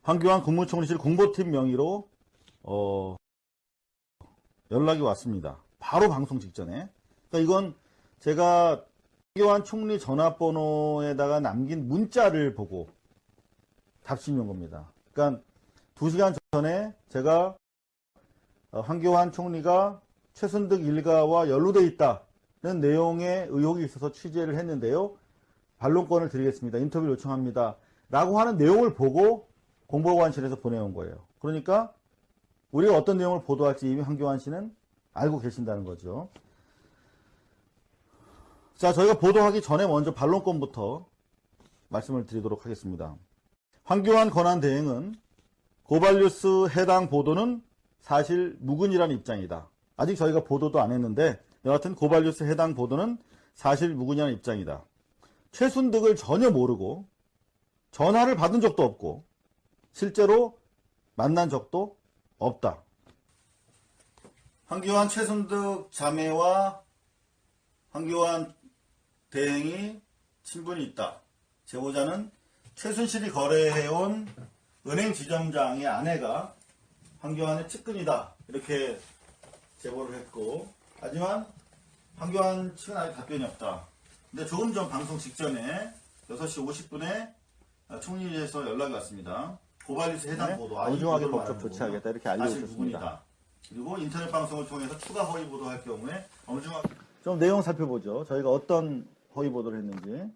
황교안 국무총리실 공보팀 명의로 연락이 왔습니다. 바로 방송 직전에. 그러니까 이건 제가 황교안 총리 전화번호에다가 남긴 문자를 보고 답신이 온 겁니다. 그러니까 2시간 전에 제가 황교안 총리가 최순득 일가와 연루돼 있다는 내용의 의혹이 있어서 취재를 했는데요. 반론권을 드리겠습니다. 인터뷰를 요청합니다. 라고 하는 내용을 보고 공보관실에서 보내온 거예요. 그러니까 우리가 어떤 내용을 보도할지 이미 황교안 씨는 알고 계신다는 거죠. 자, 저희가 보도하기 전에 먼저 반론권부터 말씀을 드리도록 하겠습니다. 황교안 권한대행은 고발뉴스 해당 보도는 사실 무근이라는 입장이다. 아직 저희가 보도도 안 했는데 여하튼 고발뉴스 해당 보도는 사실 무근이라는 입장이다. 최순득을 전혀 모르고 전화를 받은 적도 없고 실제로 만난 적도 없다. 황교안 최순득 자매와 황교안 대행이 친분이 있다. 제보자는 최순실이 거래해온 은행 지점장의 아내가 황교안의 측근이다. 이렇게 제보를 했고, 하지만 황교안 측은 아직 답변이 없다. 근데 조금 전 방송 직전에 6시 50분에 총리실에서 연락이 왔습니다. 고발뉴스 해당 보도 엄중하게 법적 조치하겠다 이렇게 알려주셨습니다. 그리고 인터넷 방송을 통해서 추가 허위 보도할 경우에 엄중하게. 좀 내용 살펴보죠. 저희가 어떤 허위 보도를 했는지.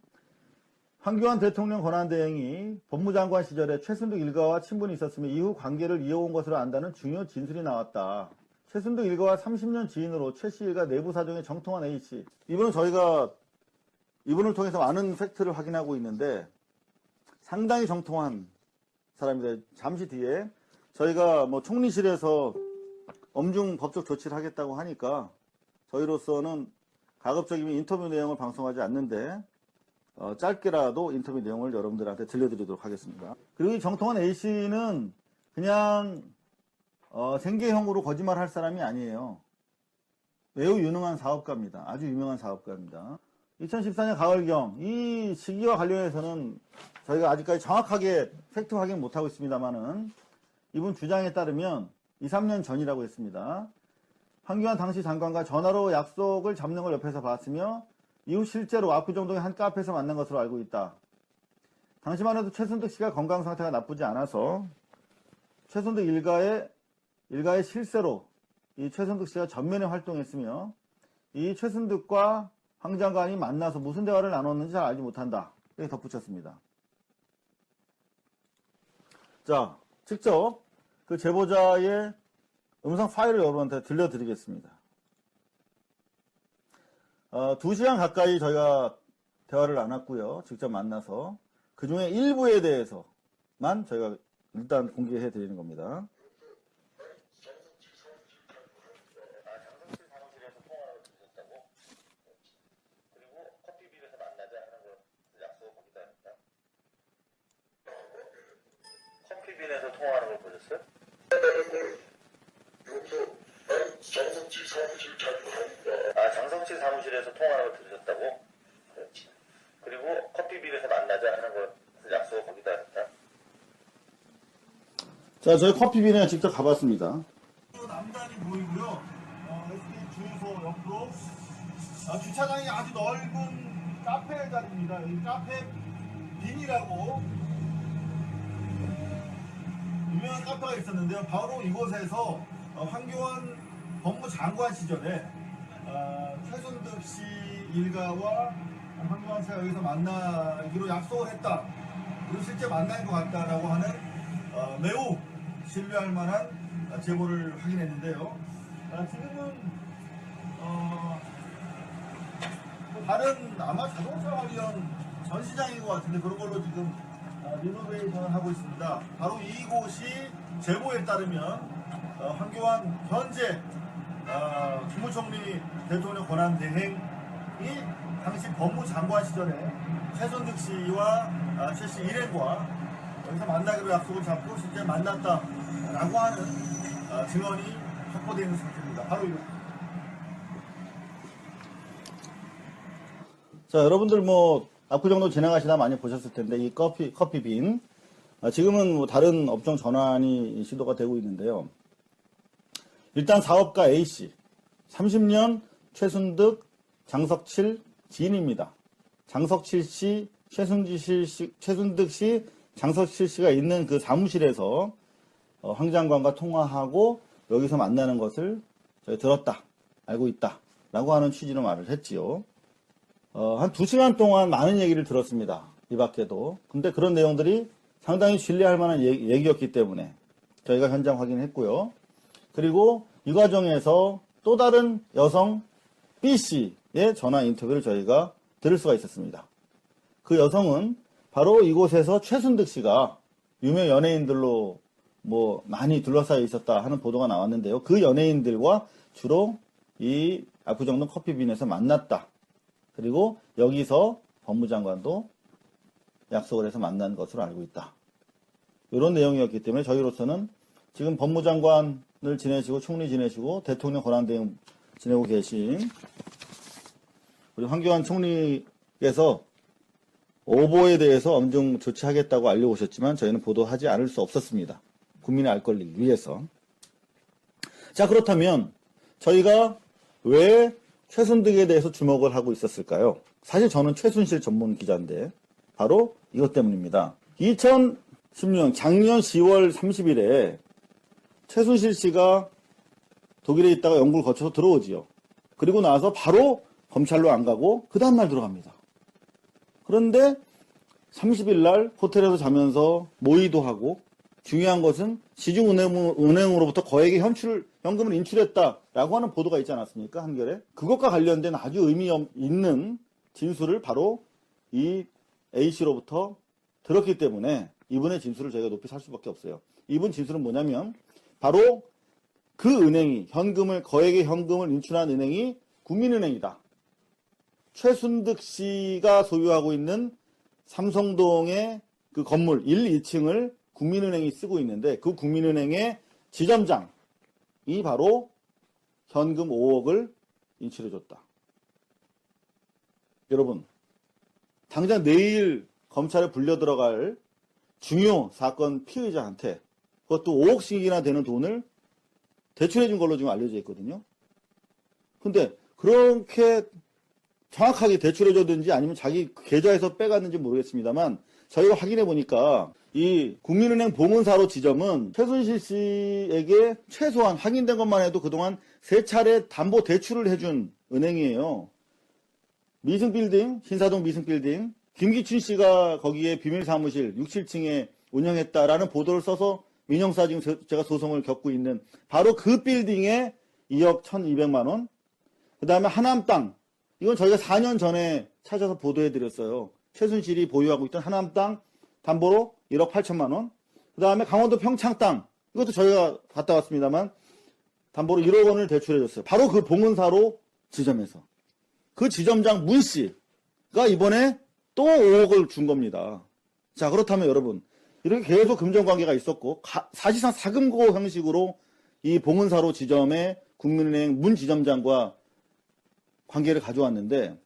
황교안 대통령 권한대행이 법무장관 시절에 최순득 일가와 친분이 있었으며 이후 관계를 이어온 것으로 안다는 중요 진술이 나왔다. 최순득 일가와 30년 지인으로 최씨 일가 내부 사정에 정통한 A씨. 이분은 저희가 이분을 통해서 많은 팩트를 확인하고 있는데 상당히 정통한 사람입니다. 잠시 뒤에 저희가 총리실에서 엄중 법적 조치를 하겠다고 하니까 저희로서는 가급적이면 인터뷰 내용을 방송하지 않는데 짧게라도 인터뷰 내용을 여러분들한테 들려드리도록 하겠습니다. 그리고 이 정통한 A씨는 그냥 생계형으로 거짓말할 사람이 아니에요. 매우 유능한 사업가입니다. 아주 유명한 사업가입니다. 2014년 가을경 이 시기와 관련해서는 저희가 아직까지 정확하게 팩트 확인 못하고 있습니다만은 이분 주장에 따르면 2, 3년 전이라고 했습니다. 황교안 당시 장관과 전화로 약속을 잡는 걸 옆에서 봤으며 이후 실제로 압구정동의 한 카페에서 만난 것으로 알고 있다. 당시만 해도 최순득 씨가 건강 상태가 나쁘지 않아서 최순득 일가의 실세로 이 최순득 씨가 전면에 활동했으며 이 최순득과 황 장관이 만나서 무슨 대화를 나눴는지 잘 알지 못한다. 이렇게 덧붙였습니다. 자, 직접 그 제보자의 음성 파일을 여러분한테 들려드리겠습니다. 2시간 가까이 저희가 대화를 나눴고요. 직접 만나서 그 중에 일부에 대해서만 저희가 일단 공개해 드리는 겁니다. 커피빈에서 통화하는 걸 보셨어요? 장성치 사무실 자주 가니까. 아, 장성치 사무실에서 통화하는 걸 들으셨다고? 그렇지. 그리고 커피빈에서 만나자 하는 걸 약속을 거기다 했다. 자, 저희 커피빈에 직접 가봤습니다. 남단이 보이고요. SD 주유소 옆으로 주차장이 아주 넓은 카페 자리입니다. 이 카페 빈이라고 유명한 카페가 있었는데요. 바로 이곳에서 황교안 법무장관 시절에 최순득 씨 일가와 황교안 씨가 여기서 만나기로 약속을 했다. 그리고 실제 만난 것 같다라고 하는 매우 신뢰할 만한 제보를 확인했는데요. 지금은 다른 아마 자동차 관련 전시장인 것 같은데 그런 걸로 지금 리노베이션을 하고 있습니다. 바로 이곳이 제보에 따르면 황교안 현재 국무총리 대통령 권한대행이 당시 법무장관 시절에 최순득 씨와 최 씨 일행과 여기서 만나기로 약속을 잡고 실제 만났다라고 하는 증언이 확보되어 있는 상태입니다. 바로 이거. 자, 여러분들 압구정도 지나가시다 많이 보셨을 텐데 이 커피빈 지금은 뭐 다른 업종 전환이 시도가 되고 있는데요. 일단 사업가 A씨, 30년 최순득, 장석칠 지인입니다. 장석칠 씨, 최순득 씨, 장석칠 씨가 있는 그 사무실에서 황 장관과 통화하고 여기서 만나는 것을 저희 들었다, 알고 있다 라고 하는 취지로 말을 했지요. 한 2시간 동안 많은 얘기를 들었습니다. 이 밖에도. 근데 그런 내용들이 상당히 신뢰할 만한 얘기였기 때문에 저희가 현장 확인했고요. 그리고 이 과정에서 또 다른 여성 B씨의 전화 인터뷰를 저희가 들을 수가 있었습니다. 그 여성은 바로 이곳에서 최순득 씨가 유명 연예인들로 뭐 많이 둘러싸여 있었다 하는 보도가 나왔는데요. 그 연예인들과 주로 이 압구정동 커피빈에서 만났다. 그리고 여기서 법무장관도 약속을 해서 만난 것으로 알고 있다. 이런 내용이었기 때문에 저희로서는 지금 법무장관을 지내시고 총리 지내시고 대통령 권한대행 지내고 계신 우리 황교안 총리께서 오보에 대해서 엄중 조치하겠다고 알려오셨지만 저희는 보도하지 않을 수 없었습니다. 국민의 알 권리를 위해서. 자, 그렇다면 저희가 왜 최순득에 대해서 주목을 하고 있었을까요? 사실 저는 최순실 전문 기자인데 바로 이것 때문입니다. 2010년 작년 10월 30일에 최순실 씨가 독일에 있다가 영국을 거쳐서 들어오지요. 그리고 나서 바로 검찰로 안 가고 그 다음날 들어갑니다. 그런데 30일 날 호텔에서 자면서 모의도 하고 중요한 것은 시중은행으로부터 거액의 현금을 인출했다라고 하는 보도가 있지 않았습니까? 한겨레. 그것과 관련된 아주 의미 있는 진술을 바로 이 A씨로부터 들었기 때문에 이분의 진술을 저희가 높이 살 수밖에 없어요. 이분 진술은 뭐냐면 바로 그 은행이 거액의 현금을 인출한 은행이 국민은행이다. 최순득 씨가 소유하고 있는 삼성동의 그 건물 1, 2층을 국민은행이 쓰고 있는데 그 국민은행의 지점장이 바로 현금 5억을 인출해줬다. 여러분, 당장 내일 검찰에 불려 들어갈 중요 사건 피의자한테 그것도 5억씩이나 되는 돈을 대출해준 걸로 지금 알려져 있거든요. 근데 그렇게 정확하게 대출해줬든지 아니면 자기 계좌에서 빼갔는지 모르겠습니다만 저희가 확인해 보니까 이 국민은행 봉은사로 지점은 최순실 씨에게 최소한 확인된 것만 해도 그동안 3차례 담보 대출을 해준 은행이에요. 미승빌딩, 신사동 미승빌딩, 김기춘 씨가 거기에 비밀사무실 6, 7층에 운영했다라는 보도를 써서 민형사 지금 제가 소송을 겪고 있는 바로 그 빌딩에 2억 1,200만 원. 그 다음에 하남 땅. 이건 저희가 4년 전에 찾아서 보도해드렸어요. 최순실이 보유하고 있던 하남 땅 담보로 1억 8천만 원. 그 다음에 강원도 평창 땅. 이것도 저희가 갔다 왔습니다만 담보로 1억 원을 대출해줬어요. 바로 그 봉은사로 지점에서. 그 지점장 문 씨가 이번에 또 5억을 준 겁니다. 자, 그렇다면 여러분, 이렇게 계속 금전관계가 있었고, 사실상 사금고 형식으로 이 봉은사로 지점의 국민은행 문 지점장과 관계를 가져왔는데,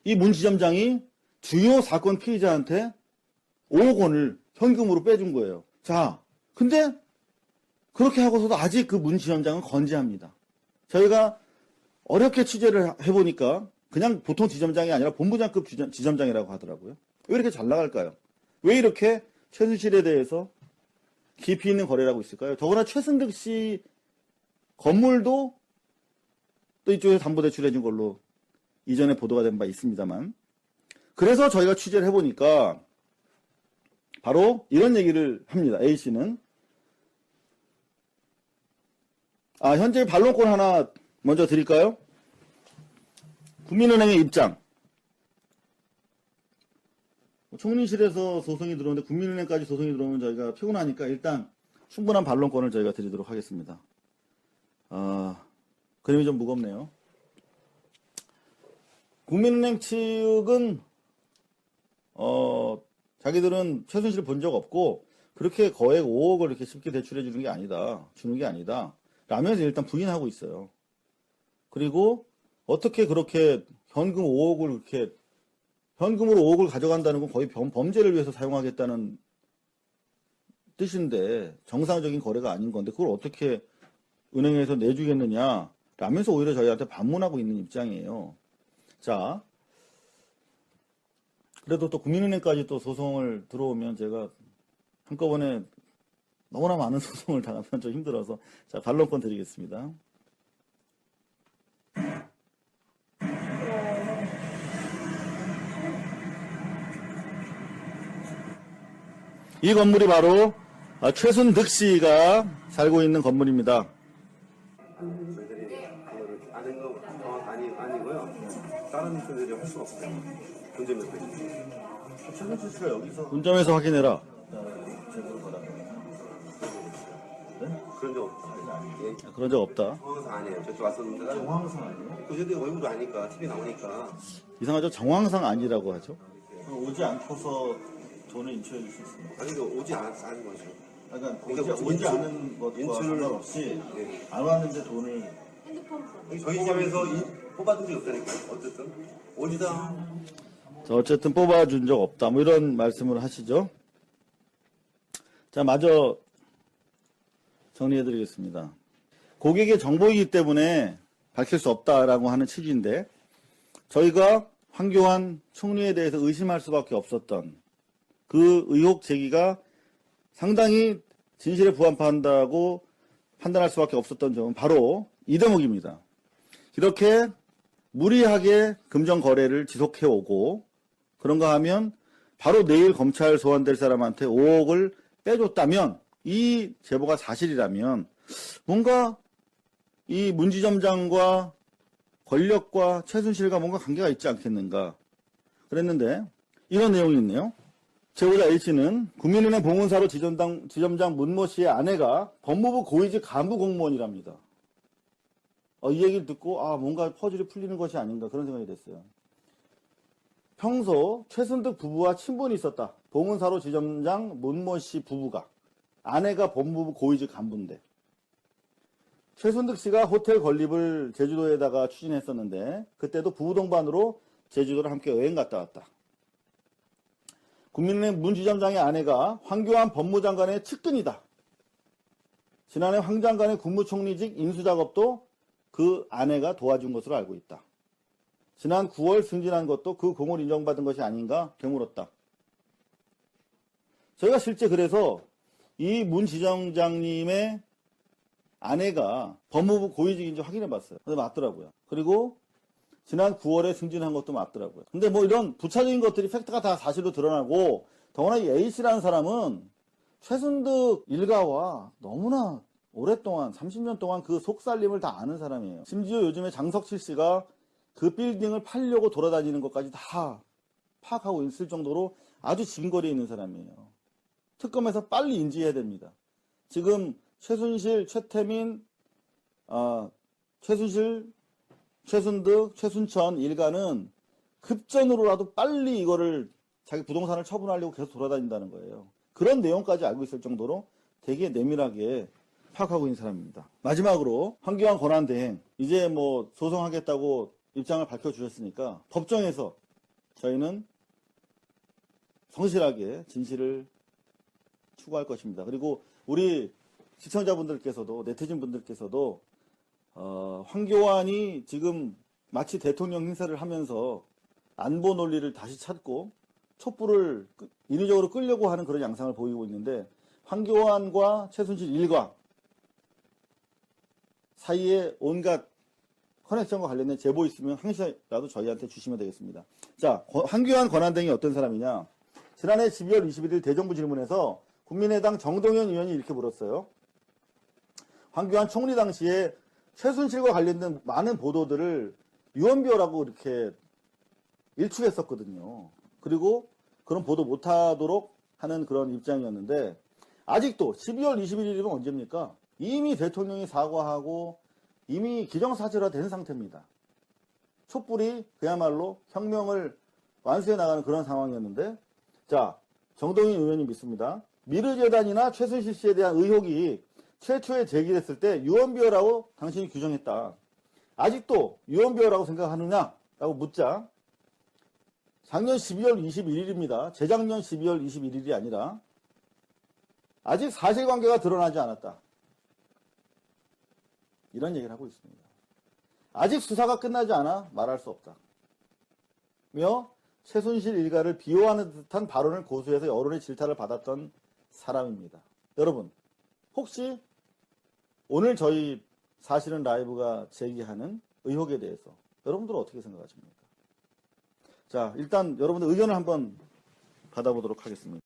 이 문 지점장이 주요 사건 피의자한테 5억 원을 현금으로 빼준 거예요. 자, 근데 그렇게 하고서도 아직 그 문 지점장은 건재합니다. 저희가 어렵게 취재를 해보니까 그냥 보통 지점장이 아니라 본부장급 지점장이라고 하더라고요. 왜 이렇게 잘 나갈까요? 왜 이렇게 최순실에 대해서 깊이 있는 거래를 하고 있을까요? 더구나 최순득 씨 건물도 또 이쪽에서 담보대출해준 걸로 이전에 보도가 된 바 있습니다만, 그래서 저희가 취재를 해보니까 바로 이런 얘기를 합니다. A씨는 현재 반론권 하나 먼저 드릴까요? 국민은행의 입장. 총리실에서 소송이 들어오는데 국민은행까지 소송이 들어오면 저희가 피곤하니까 일단 충분한 반론권을 저희가 드리도록 하겠습니다. 그림이 좀 무겁네요. 국민은행 측은 자기들은 최순실을 본 적 없고 그렇게 거액 5억을 이렇게 쉽게 대출해 주는 게 아니다 라면서 일단 부인하고 있어요. 그리고 어떻게 그렇게 현금으로 5억을 가져간다는 건 거의 범죄를 위해서 사용하겠다는 뜻인데 정상적인 거래가 아닌 건데 그걸 어떻게 은행에서 내주겠느냐 라면서 오히려 저희한테 반문하고 있는 입장이에요. 자, 그래도 또 국민은행까지 또 소송을 들어오면 제가 한꺼번에 너무나 많은 소송을 당하면 좀 힘들어서 자, 반론권 드리겠습니다. 이 건물이 바로 최순득 씨가 살고 있는 건물입니다. 저희들이 그거를 아는 거 아니고요. 다른 분들이 할 수가 없어요. 운전면허. 최순실 씨가 여기서 본점에서 확인해라. 그런 적 없어요. 예. 그런 적 없다. 정황상 아니에요. 저쪽 왔었는데 정황상 아니에요? 그저들 얼굴도 아니까 TV 나오니까 이상하죠? 정황상 아니라고 하죠. 오지 않고서 돈을 인출해 줄 수 있습니다. 아니 그 오지 않은 거죠. 그러니까 그러니까 오지 않은 것과 인출을- 상관없이 네. 안 왔는데 돈을 저희 집에서 뽑아둔 적이 없다니까. 어쨌든 오지도 자, 어쨌든 뽑아준 적 없다. 뭐 이런 말씀을 하시죠. 자, 마저 정리해드리겠습니다. 고객의 정보이기 때문에 밝힐 수 없다라고 하는 취지인데 저희가 황교안 총리에 대해서 의심할 수밖에 없었던 그 의혹 제기가 상당히 진실에 부합한다고 판단할 수밖에 없었던 점은 바로 이 대목입니다. 이렇게 무리하게 금전 거래를 지속해오고 그런가 하면 바로 내일 검찰 소환될 사람한테 5억을 빼줬다면 이 제보가 사실이라면 뭔가 이 문지점장과 권력과 최순실과 뭔가 관계가 있지 않겠는가 그랬는데 이런 내용이 있네요. 제보자 A씨는 국민은행 봉은사로 지점장 문모 씨의 아내가 법무부 고위직 간부 공무원이랍니다. 이 얘기를 듣고 뭔가 퍼즐이 풀리는 것이 아닌가 그런 생각이 됐어요. 평소 최순득 부부와 친분이 있었다. 봉은사로 지점장 문모 씨 부부가 아내가 법무부 고위직 간부인데 최순득 씨가 호텔 건립을 제주도에다가 추진했었는데 그때도 부부 동반으로 제주도를 함께 여행 갔다 왔다. 국민은행 문 지점장의 아내가 황교안 법무장관의 측근이다. 지난해 황 장관의 국무총리직 인수작업도 그 아내가 도와준 것으로 알고 있다. 지난 9월 승진한 것도 그 공을 인정받은 것이 아닌가 되물었다. 저희가 실제 그래서 이 문 지점장님의 아내가 법무부 고위직인지 확인해 봤어요. 근데 맞더라고요. 그리고 지난 9월에 승진한 것도 맞더라고요. 근데 뭐 이런 부차적인 것들이 팩트가 다 사실로 드러나고 더구나 이 A씨라는 사람은 최순득 일가와 너무나 오랫동안 30년 동안 그 속살림을 다 아는 사람이에요. 심지어 요즘에 장석칠 씨가 그 빌딩을 팔려고 돌아다니는 것까지 다 파악하고 있을 정도로 아주 진거리에 있는 사람이에요. 특검에서 빨리 인지해야 됩니다. 지금 최순실, 최태민, 최순실, 최순득, 최순천 일가는 급전으로라도 빨리 이거를 자기 부동산을 처분하려고 계속 돌아다닌다는 거예요. 그런 내용까지 알고 있을 정도로 되게 내밀하게 파악하고 있는 사람입니다. 마지막으로 황교안 권한대행 이제 뭐 소송하겠다고 입장을 밝혀주셨으니까 법정에서 저희는 성실하게 진실을 추구할 것입니다. 그리고 우리 시청자분들께서도 네티즌 분들께서도 황교안이 지금 마치 대통령 행세를 하면서 안보 논리를 다시 찾고 촛불을 인위적으로 끌려고 하는 그런 양상을 보이고 있는데 황교안과 최순실 일가 사이에 온갖 커넥션과 관련된 제보 있으면 항시라도 저희한테 주시면 되겠습니다. 자, 황교안 권한대행이 어떤 사람이냐? 지난해 12월 21일 대정부 질문에서 국민의당 정동현 의원이 이렇게 물었어요. 황교안 총리 당시에 최순실과 관련된 많은 보도들을 유언비어라고 이렇게 일축했었거든요. 그리고 그런 보도 못하도록 하는 그런 입장이었는데 아직도 12월 21일이면 언제입니까? 이미 대통령이 사과하고 이미 기정사실화된 상태입니다. 촛불이 그야말로 혁명을 완수해 나가는 그런 상황이었는데 자, 정동인 의원님 믿습니다. 미르재단이나 최순실 씨에 대한 의혹이 최초에 제기됐을 때 유언비어라고 당신이 규정했다. 아직도 유언비어라고 생각하느냐라고 묻자 작년 12월 21일입니다. 재작년 12월 21일이 아니라 아직 사실관계가 드러나지 않았다. 이런 얘기를 하고 있습니다. 아직 수사가 끝나지 않아 말할 수 없다. 며 최순실 일가를 비호하는 듯한 발언을 고수해서 여론의 질타를 받았던 사람입니다. 여러분, 혹시 오늘 저희 사실은 라이브가 제기하는 의혹에 대해서 여러분들은 어떻게 생각하십니까? 자, 일단 여러분들 의견을 한번 받아보도록 하겠습니다.